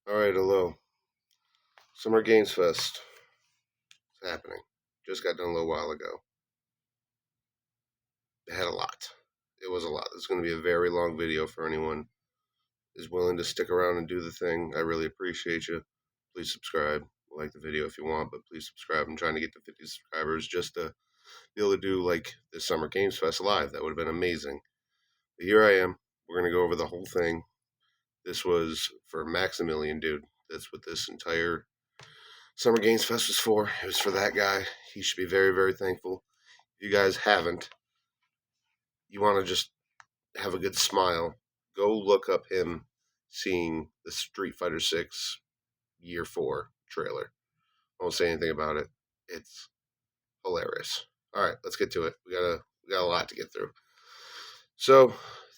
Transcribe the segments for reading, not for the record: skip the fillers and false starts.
Alright, hello. Summer Games Fest. It's happening. Just got done a little while ago. It had a lot. It was a lot. It's going to be a very long video for anyone who is willing to stick around and do the thing. I really appreciate you. Please subscribe. Like the video if you want, but please subscribe. I'm trying to get to 50 subscribers just to be able to do like this Summer Games Fest live. That would have been amazing. But here I am. We're going to go over the whole thing. This was for Maximilian, dude. That's what this entire Summer Games Fest was for. It was for that guy. He should be very, very thankful. If you guys haven't, you want to just have a good smile, go look up him seeing the Street Fighter 6 Year 4 trailer. I won't say anything about it. It's hilarious. All right, let's get to it. We got a lot to get through. So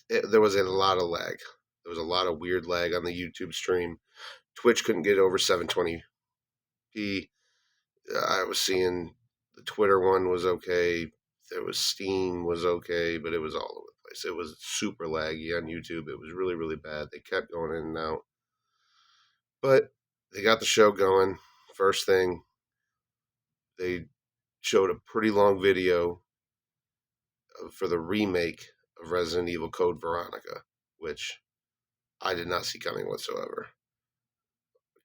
there was a lot of lag. There was a lot of weird lag on the YouTube stream. Twitch couldn't get over 720p. I was seeing the Twitter one was okay. There was Steam was okay, but it was all over the place. It was super laggy on YouTube. It was really, really bad. They kept going in and out. But they got the show going. First thing, they showed a pretty long video for the remake of Resident Evil Code Veronica, which I did not see coming whatsoever.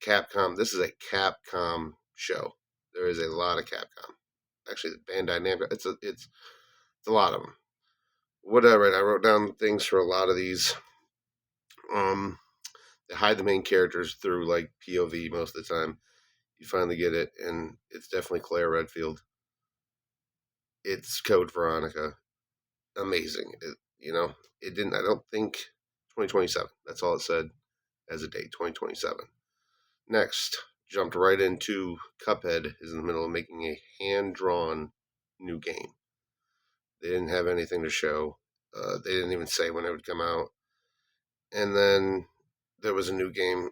Capcom, this is a Capcom show. There is a lot of Capcom. Actually, the Bandai Namco, it's a lot of them. What did I write? I wrote down things for a lot of these. They hide the main characters through like POV most of the time. You finally get it, and it's definitely Claire Redfield. It's Code Veronica. Amazing. It didn't. I don't think 2027. That's all it said as a date. 2027. Next, jumped right into Cuphead is in the middle of making a hand-drawn new game. They didn't have anything to show. They didn't even say when it would come out. And then there was a new game.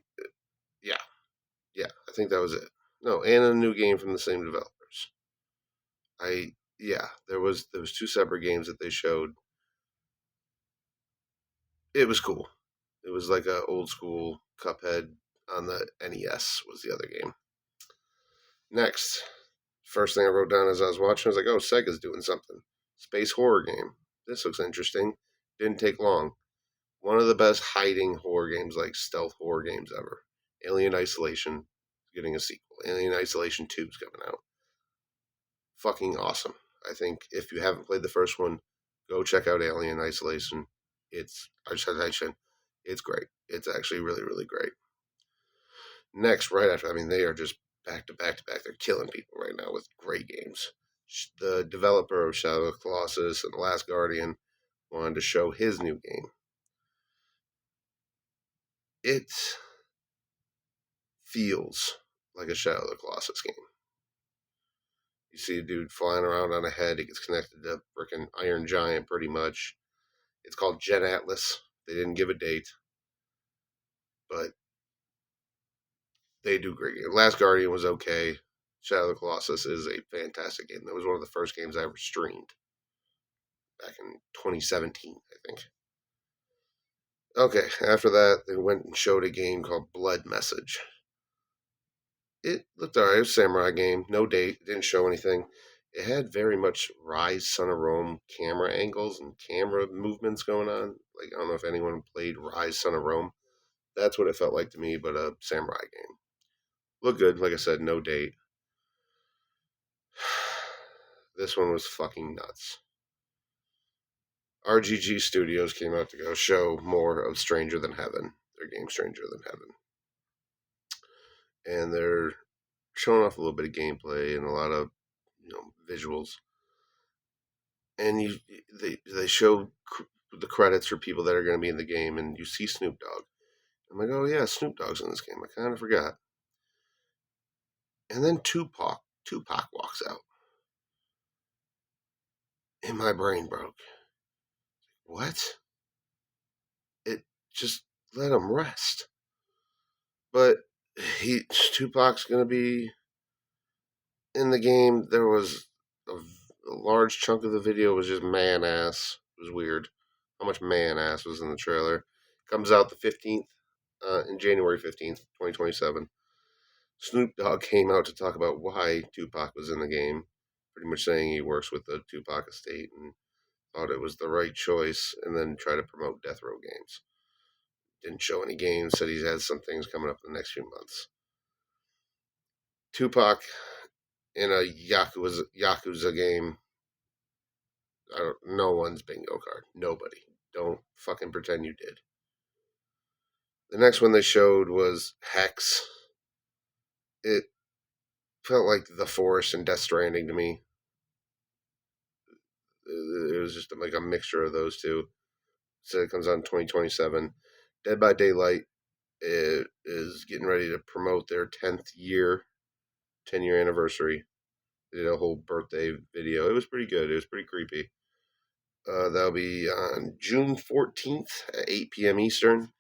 Yeah, I think that was it. No, and a new game from the same developers. There was two separate games that they showed. It was cool. It was like a old school Cuphead on the NES was the other game. Next, first thing I wrote down as I was watching, I was like, oh, Sega's doing something. Space horror game. This looks interesting. Didn't take long. One of the best hiding horror games, like stealth horror games ever. Alien Isolation is getting a sequel. Alien Isolation 2 is coming out. Fucking awesome. I think if you haven't played the first one, go check out Alien Isolation. It's great. It's actually really, really great. Next, right after, they are just back to back to back. They're killing people right now with great games. The developer of Shadow of the Colossus and The Last Guardian wanted to show his new game. It feels like a Shadow of the Colossus game. You see a dude flying around on a head. He gets connected to a freaking Iron Giant pretty much. It's called Jet Atlas. They didn't give a date, but they do great. Last Guardian was okay. Shadow of the Colossus is a fantastic game. That was one of the first games I ever streamed back in 2017, I think. Okay, after that, they went and showed a game called Blood Message. It looked alright. It was a samurai game. No date. It didn't show anything. It had very much Rise, Son of Rome camera angles and camera movements going on. Like, I don't know if anyone played Rise, Son of Rome. That's what it felt like to me, but a samurai game. Looked good. Like I said, no date. This one was fucking nuts. RGG Studios came out to go show more of Stranger Than Heaven. Their game Stranger Than Heaven. And they're showing off a little bit of gameplay and a lot of visuals. And they show the credits for people that are going to be in the game, and you see Snoop Dogg. I'm like, oh yeah, Snoop Dogg's in this game. I kind of forgot. And then Tupac walks out. And my brain broke. What? It just let him rest. But Tupac's going to be in the game. There was a large chunk of the video was just man ass. It was weird how much man ass was in the trailer. Comes out the 15th. in January 15th, 2027. Snoop Dogg came out to talk about why Tupac was in the game, pretty much saying he works with the Tupac estate and thought it was the right choice, and then try to promote Death Row games. Didn't show any games, said he has some things coming up in the next few months. Tupac in a Yakuza game. No one's bingo card. Nobody. Don't fucking pretend you did. The next one they showed was Hex. It felt like The Forest and Death Stranding to me. It was just like a mixture of those two. So it comes out in 2027. Dead by Daylight is getting ready to promote their 10-year anniversary. They did a whole birthday video. It was pretty good. It was pretty creepy. That'll be on June 14th at 8 p.m. Eastern.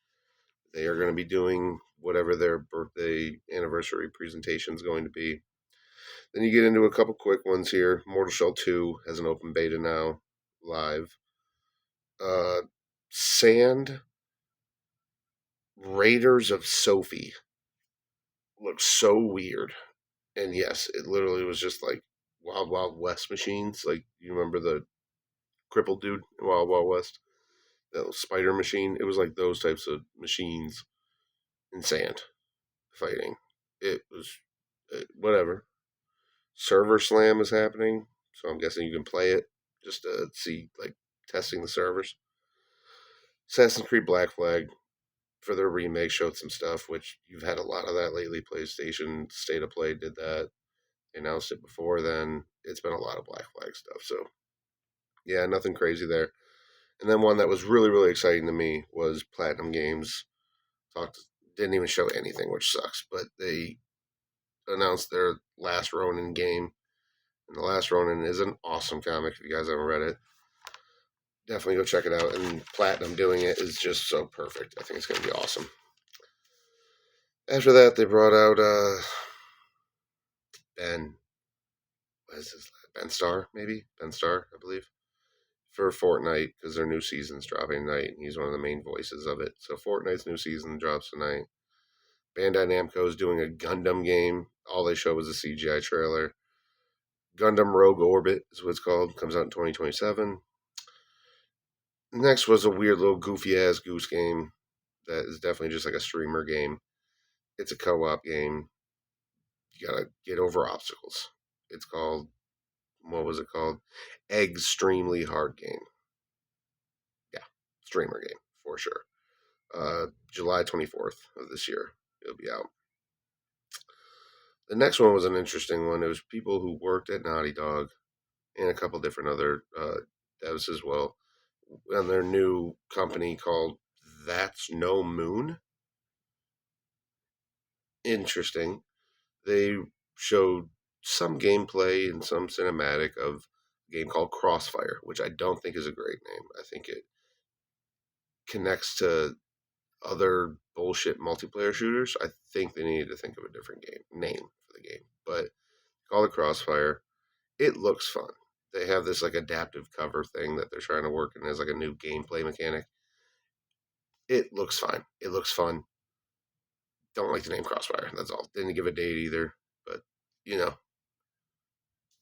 They are going to be doing whatever their birthday anniversary presentation is going to be. Then you get into a couple quick ones here. Mortal Shell 2 has an open beta now, live. Sand Raiders of Sophie looks so weird. And yes, it literally was just like Wild Wild West machines. Like, you remember the crippled dude in Wild Wild West? That little spider machine? It was like those types of machines in sand fighting. It was whatever. Server Slam is happening, so I'm guessing you can play it just to see, like, testing the servers. Assassin's Creed Black Flag, for their remake, showed some stuff, which you've had a lot of that lately. PlayStation State of Play did that. They announced it before then. It's been a lot of Black Flag stuff, so yeah, nothing crazy there. And then one that was really, really exciting to me was Platinum Games. Didn't even show anything, which sucks, but they announced their Last Ronin game. And The Last Ronin is an awesome comic. If you guys haven't read it, definitely go check it out. And Platinum doing it is just so perfect. I think it's going to be awesome. After that, they brought out Ben. What is this? Ben Starr, maybe? Ben Starr, I believe. For Fortnite, because their new season's dropping tonight, and he's one of the main voices of it. So Fortnite's new season drops tonight. Bandai Namco is doing a Gundam game. All they show was a CGI trailer. Gundam Rogue Orbit is what it's called. Comes out in 2027. Next was a weird little goofy ass goose game that is definitely just like a streamer game. It's a co-op game. You gotta get over obstacles. It's called, what was it called? Extremely Hard Game. Yeah, streamer game for sure. July 24th of this year, it'll be out. The next one was an interesting one. It was people who worked at Naughty Dog and a couple different other devs as well, and their new company called That's No Moon. Interesting. They showed some gameplay and some cinematic of a game called Crossfire, which I don't think is a great name. I think it connects to other bullshit multiplayer shooters. I think they needed to think of a different name for the game. But call it Crossfire. It looks fun. They have this like adaptive cover thing that they're trying to work in as like a new gameplay mechanic. It looks fine. It looks fun. Don't like the name Crossfire. That's all. Didn't give a date either. But,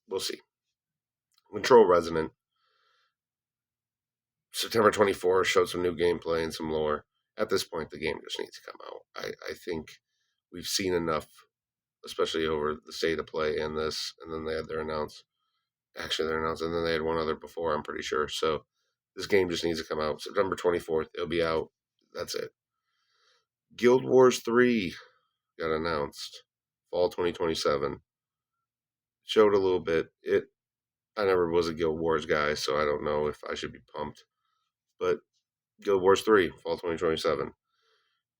we'll see. Control Resonant. September 24th showed some new gameplay and some lore. At this point, the game just needs to come out. I think we've seen enough, especially over the State of Play and this, and then they had their announce. Actually, their announce, and then they had one other before, I'm pretty sure. So this game just needs to come out. September 24th, it'll be out. That's it. Guild Wars 3 got announced. Fall 2027. Showed a little bit. I never was a Guild Wars guy, so I don't know if I should be pumped. But Guild Wars 3, fall 2027.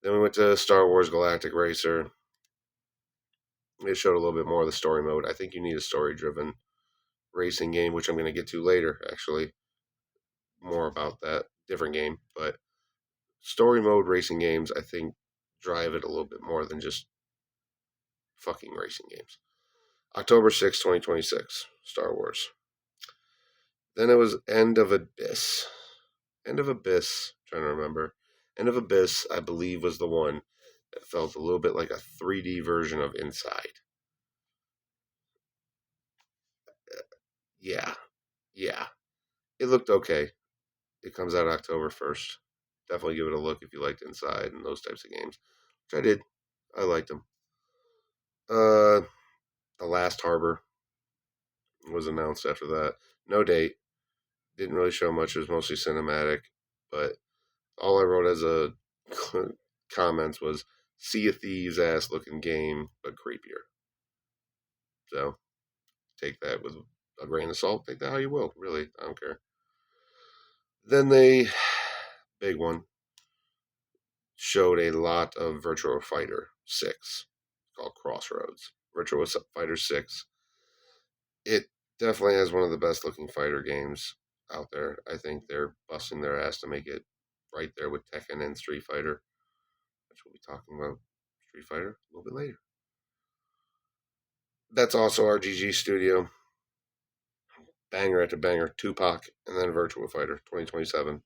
Then we went to Star Wars Galactic Racer. It showed a little bit more of the story mode. I think you need a story-driven racing game, which I'm going to get to later, actually. More about that. Different game. But story mode racing games, I think, drive it a little bit more than just fucking racing games. October 6, 2026. Star Wars. Then it was End of Abyss. End of Abyss. Trying to remember. End of Abyss, I believe, was the one that felt a little bit like a 3D version of Inside. Yeah, yeah. It looked okay. It comes out October 1st. Definitely give it a look if you liked Inside and those types of games, which I did. I liked them. The Last Harbor was announced after that. No date. Didn't really show much. It was mostly cinematic. But all I wrote as a comments was Sea of Thieves ass looking game, but creepier. So take that with a grain of salt. Take that how you will. Really, I don't care. Then they, big one, showed a lot of Virtua Fighter 6 called Crossroads. Virtua Fighter 6. It definitely has one of the best looking fighter games out there. I think they're busting their ass to make it right there with Tekken and Street Fighter, which we'll be talking about Street Fighter a little bit later. That's also RGG Studio. Banger after banger. Tupac and then Virtua Fighter 2027.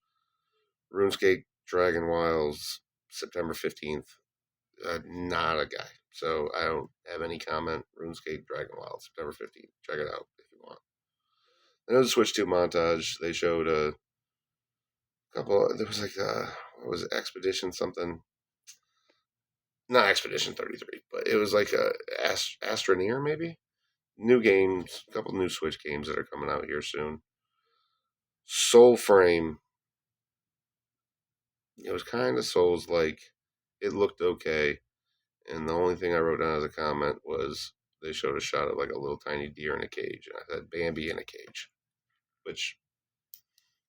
RuneScape Dragon Wilds September 15th. Not a guy. So I don't have any comment. RuneScape Dragon Wild, September 15th. Check it out if you want. Then it was a Switch 2 montage. They showed a couple. There was like, what was it? Expedition something. Not Expedition 33, but it was like a Astroneer maybe? New games. A couple new Switch games that are coming out here soon. Soul Frame. It was kind of Souls like. It looked okay. And the only thing I wrote down as a comment was they showed a shot of like a little tiny deer in a cage. And I said, Bambi in a cage, which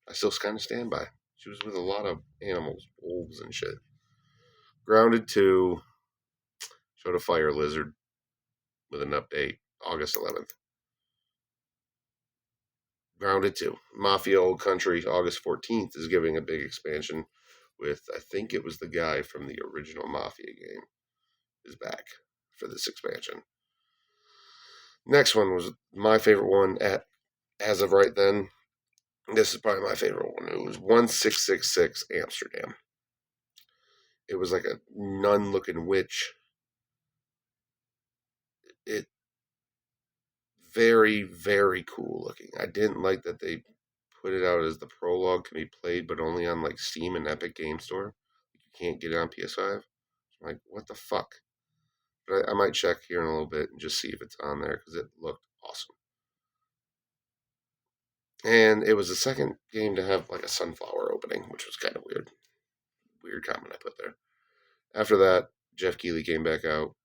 I still kind of stand by. She was with a lot of animals, wolves and shit. Grounded 2 showed a fire lizard with an update August 11th. Grounded 2. Mafia Old Country August 14th is giving a big expansion with, I think it was the guy from the original Mafia game is back for this expansion. Next one was my favorite one as of right then. This is probably my favorite one. It was 1666 Amsterdam. It was like a nun looking witch. It very, very cool looking. I didn't like that they put it out as the prologue can be played, but only on like Steam and Epic Game Store. You can't get it on PS5. I'm like, what the fuck? But I might check here in a little bit and just see if it's on there because it looked awesome. And it was the second game to have like a sunflower opening, which was kind of weird. Weird comment I put there. After that, Jeff Keighley came back out,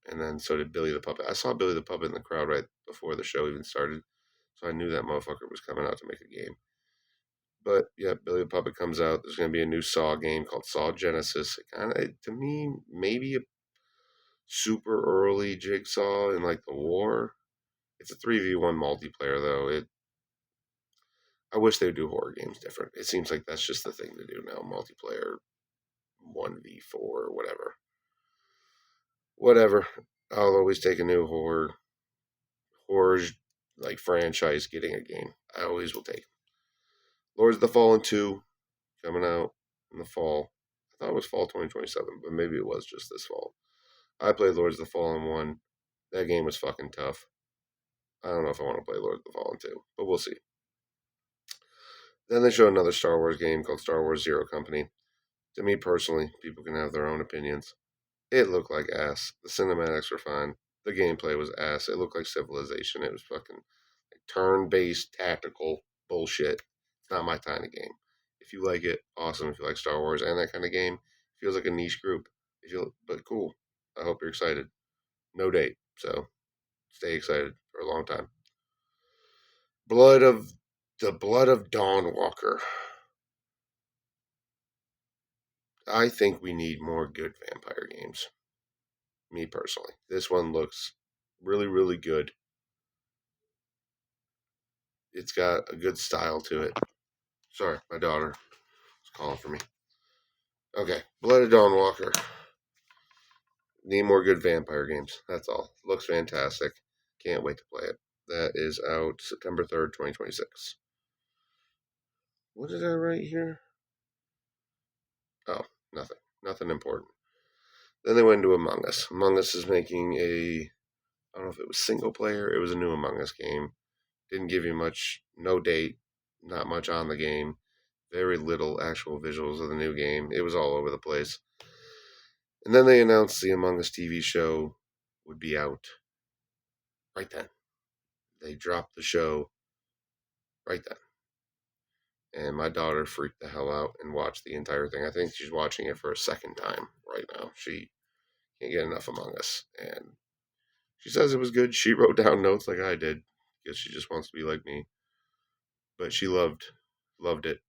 and then so did Billy the Puppet. I saw Billy the Puppet in the crowd right before the show even started, so I knew that motherfucker was coming out to make a game. But yeah, Billy the Puppet comes out. There's going to be a new Saw game called Saw Genesis. It kind of, to me, maybe a super early Jigsaw in like the war. It's a 3v1 multiplayer though. I wish they would do horror games different. It seems like that's just the thing to do now. Multiplayer 1v4 or whatever. Whatever. I'll always take a new horror like franchise getting a game. I always will take. Lords of the Fallen 2 coming out in the fall. I thought it was fall 2027, but maybe it was just this fall. I played Lords of the Fallen 1. That game was fucking tough. I don't know if I want to play Lords of the Fallen 2, but we'll see. Then they showed another Star Wars game called Star Wars Zero Company. To me personally, people can have their own opinions. It looked like ass. The cinematics were fine. The gameplay was ass. It looked like Civilization. It was fucking like turn-based tactical bullshit. It's not my kind of game. If you like it, awesome. If you like Star Wars and that kind of game, feels like a niche group. But cool. I hope you're excited. No date, so stay excited for a long time. Blood of Dawnwalker. I think we need more good vampire games. Me personally. This one looks really, really good. It's got a good style to it. Sorry, my daughter is calling for me. Okay, Blood of Dawnwalker. Need more good vampire games. That's all. Looks fantastic. Can't wait to play it. That is out September 3rd, 2026. What did I write here? Oh, nothing. Nothing important. Then they went into Among Us. Among Us is making I don't know if it was single player. It was a new Among Us game. Didn't give you much, no date, not much on the game. Very little actual visuals of the new game. It was all over the place. And then they announced the Among Us TV show would be out right then. They dropped the show right then. And my daughter freaked the hell out and watched the entire thing. I think she's watching it for a second time right now. She can't get enough Among Us. And she says it was good. She wrote down notes like I did because she just wants to be like me. But she loved it.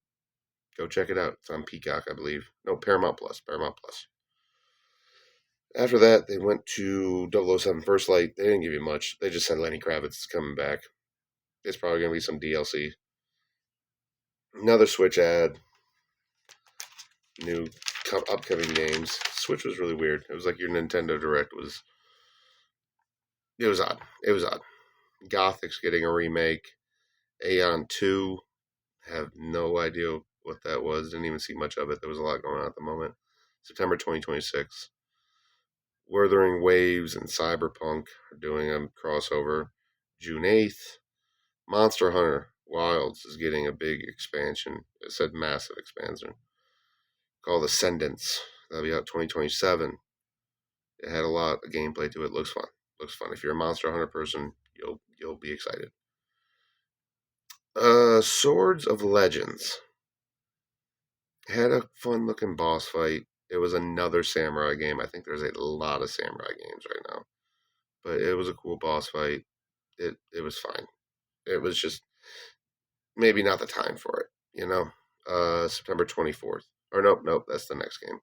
Go check it out. It's on Peacock, I believe. No, Paramount Plus. Paramount Plus. After that, they went to 007 First Light. They didn't give you much. They just said Lenny Kravitz is coming back. There's probably going to be some DLC. Another Switch ad. New upcoming games. Switch was really weird. It was like your Nintendo Direct was. It was odd. It was odd. Gothic's getting a remake. Aeon 2. Have no idea what that was. Didn't even see much of it. There was a lot going on at the moment. September 2026. Wuthering Waves and Cyberpunk are doing a crossover. June 8th. Monster Hunter Wilds is getting a big expansion. It said massive expansion. Called Ascendance. That'll be out 2027. It had a lot of gameplay to it. Looks fun. Looks fun. If you're a Monster Hunter person, you'll be excited. Swords of Legends. Had a fun looking boss fight. It was another samurai game. I think there's a lot of samurai games right now. But it was a cool boss fight. It was fine. It was just maybe not the time for it. September 24th. Or nope, that's the next game.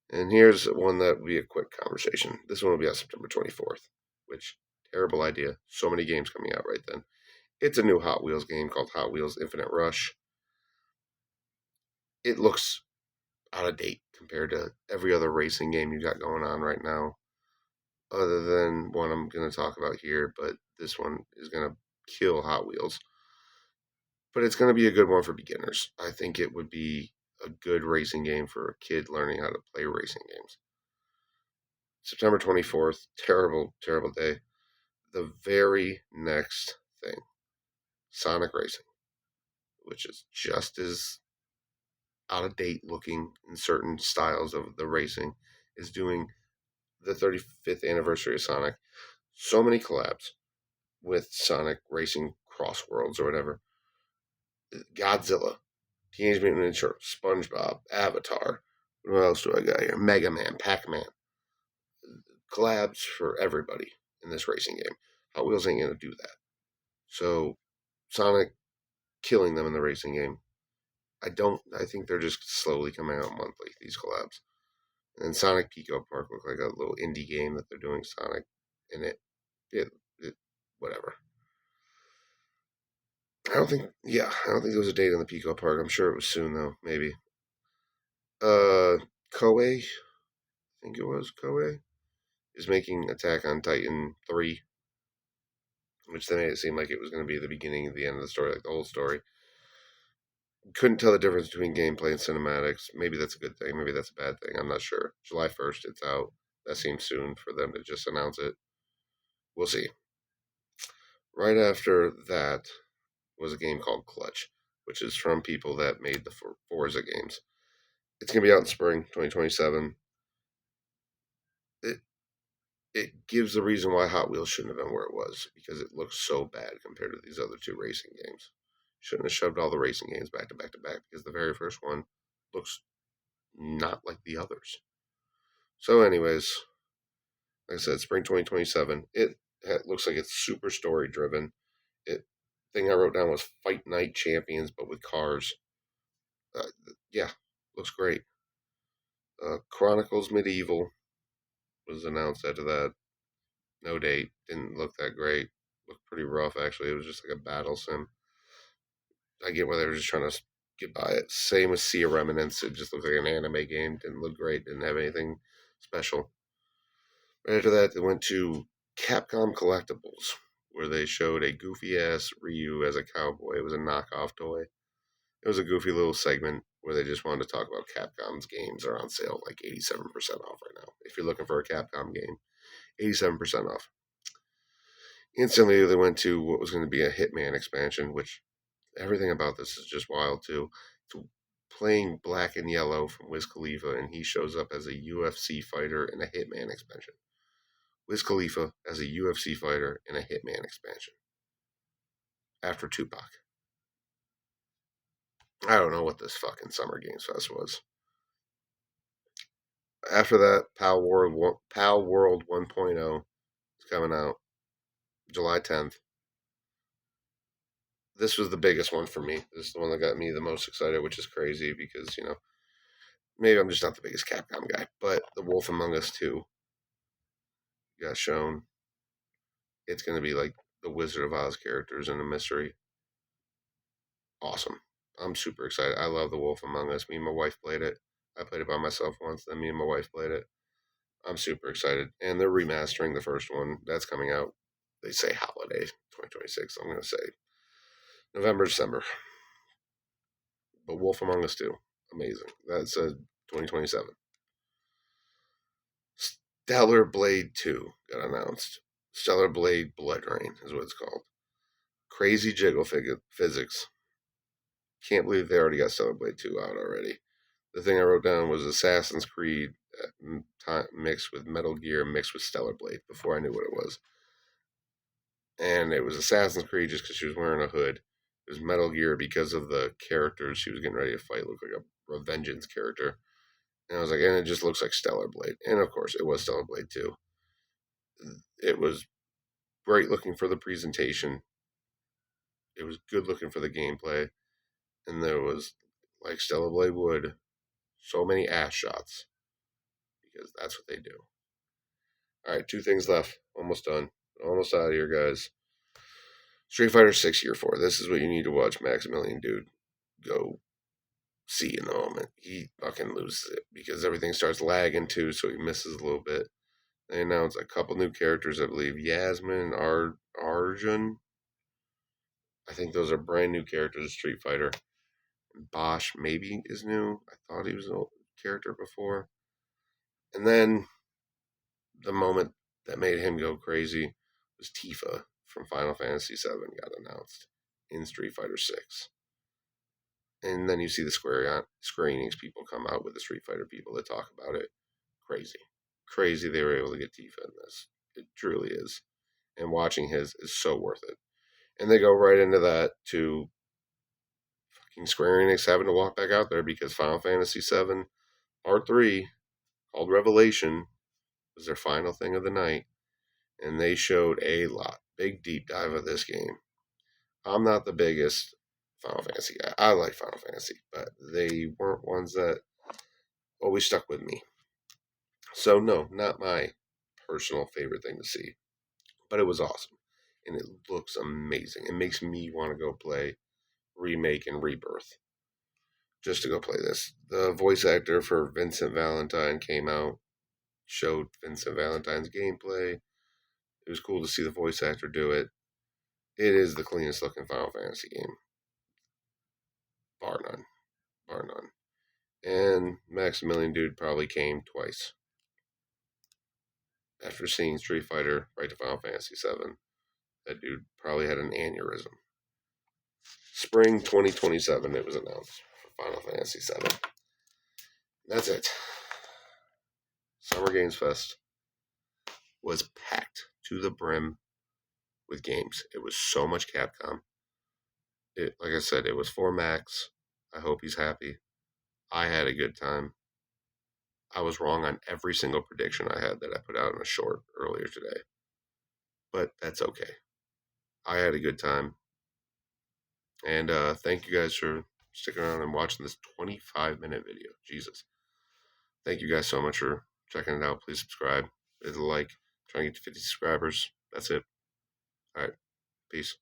And here's one that will be a quick conversation. This one will be on September 24th, which, terrible idea. So many games coming out right then. It's a new Hot Wheels game called Hot Wheels Infinite Rush. It looks out of date compared to every other racing game you got going on right now, other than one I'm going to talk about here, but this one is going to kill Hot Wheels. But it's going to be a good one for beginners. I think it would be a good racing game for a kid learning how to play racing games. September 24th, terrible, terrible day. The very next thing, Sonic Racing, which is just as out of date looking in certain styles of the racing, is doing the 35th anniversary of Sonic. So many collabs with Sonic Racing Cross Worlds or whatever. Godzilla, Teenage Mutant Ninja Turtles, SpongeBob, Avatar. What else do I got here? Mega Man, Pac-Man. Collabs for everybody in this racing game. Hot Wheels ain't going to do that. So, Sonic killing them in the racing game. I think they're just slowly coming out monthly, these collabs. And Sonic Pico Park looked like a little indie game that they're doing Sonic in it. Whatever. I don't think there was a date on the Pico Park. I'm sure it was soon though, maybe. Koei, I think it was Koei, is making Attack on Titan 3, which they made it seem like it was going to be the beginning and the end of the story, like the whole story. Couldn't tell the difference between gameplay and cinematics. Maybe that's a good thing. Maybe that's a bad thing. I'm not sure. July 1st, it's out. That seems soon for them to just announce it. We'll see. Right after that was a game called Clutch, which is from people that made the Forza games. It's going to be out in spring 2027. It gives the reason why Hot Wheels shouldn't have been where it was, because it looks so bad compared to these other two racing games. Shouldn't have shoved all the racing games back to back to back, because the very first one looks not like the others. So, anyways, like I said, spring 2027. It looks like it's super story driven. Thing I wrote down was Fight Night Champions, but with cars. Yeah, looks great. Chronicles Medieval was announced after that. No date. Didn't look that great. Looked pretty rough, actually. It was just like a battle sim. I get why they were just trying to get by it. Same with Sea of Remnants. It just looked like an anime game. Didn't look great. Didn't have anything special. Right after that, they went to Capcom Collectibles, where they showed a goofy ass Ryu as a cowboy. It was a knockoff toy. It was a goofy little segment where they just wanted to talk about Capcom's games are on sale like 87% off right now. If you're looking for a Capcom game, 87% off. Instantly, they went to what was going to be a Hitman expansion, which everything about this is just wild too. To playing Black and Yellow from Wiz Khalifa, and he shows up as a UFC fighter in a Hitman expansion. Wiz Khalifa as a UFC fighter in a Hitman expansion after Tupac. I don't know what this fucking Summer Games Fest was. After that, Pal World 1.0 is coming out July 10th. This was the biggest one for me. This is the one that got me the most excited, which is crazy because, maybe I'm just not the biggest Capcom guy, but The Wolf Among Us 2 got shown. It's going to be like the Wizard of Oz characters in a mystery. Awesome. I'm super excited. I love The Wolf Among Us. Me and my wife played it. I played it by myself once, then me and my wife played it. I'm super excited. And they're remastering the first one. That's coming out. They say holiday 2026. I'm going to say November, December. But Wolf Among Us 2. Amazing. That's 2027. Stellar Blade 2 got announced. Stellar Blade Blood Rain is what it's called. Crazy jiggle physics. Can't believe they already got Stellar Blade 2 out already. The thing I wrote down was Assassin's Creed mixed with Metal Gear mixed with Stellar Blade before I knew what it was. And it was Assassin's Creed just because she was wearing a hood. It was Metal Gear because of the characters she was getting ready to fight. Looked like a Revengeance character. And I was like, and it just looks like Stellar Blade. And of course, it was Stellar Blade 2. It was great looking for the presentation. It was good looking for the gameplay. And there was, like Stellar Blade would, so many ass shots. Because that's what they do. Alright, 2 things left. Almost done. Almost out of here, guys. Street Fighter 6 Year 4. This is what you need to watch Maximilian, dude. Go see in the moment. He fucking loses it because everything starts lagging too, so he misses a little bit. They announced a couple new characters, I believe. Yasmin, Arjun. I think those are brand new characters of Street Fighter. Bosch maybe is new. I thought he was a character before. And then the moment that made him go crazy was Tifa from Final Fantasy VII got announced in Street Fighter 6. And then you see the Square Enix people come out with the Street Fighter people that talk about it. Crazy. Crazy they were able to get Tifa in this. It truly is. And watching his is so worth it. And they go right into that to fucking Square Enix having to walk back out there because Final Fantasy VII Part 3, called Revelation, was their final thing of the night. And they showed a lot. Big deep dive of this game. I'm not the biggest Final Fantasy guy. I like Final Fantasy, but they weren't ones that always stuck with me. So no, not my personal favorite thing to see. But it was awesome. And it looks amazing. It makes me want to go play Remake and Rebirth. Just to go play this. The voice actor for Vincent Valentine came out, showed Vincent Valentine's gameplay. It was cool to see the voice actor do it. It is the cleanest looking Final Fantasy game. Bar none. Bar none. And Maximilian dude probably came twice. After seeing Street Fighter right to Final Fantasy VII, that dude probably had an aneurysm. Spring 2027, it was announced for Final Fantasy VII. That's it. Summer Games Fest was packed to the brim with games. It was so much Capcom. Like I said, it was for Max. I hope he's happy. I had a good time. I was wrong on every single prediction I had that I put out in a short earlier today. But that's okay. I had a good time. And thank you guys for sticking around and watching this 25-minute video. Jesus. Thank you guys so much for checking it out. Please subscribe. Hit a like. Trying to get to 50 subscribers. That's it. All right. Peace.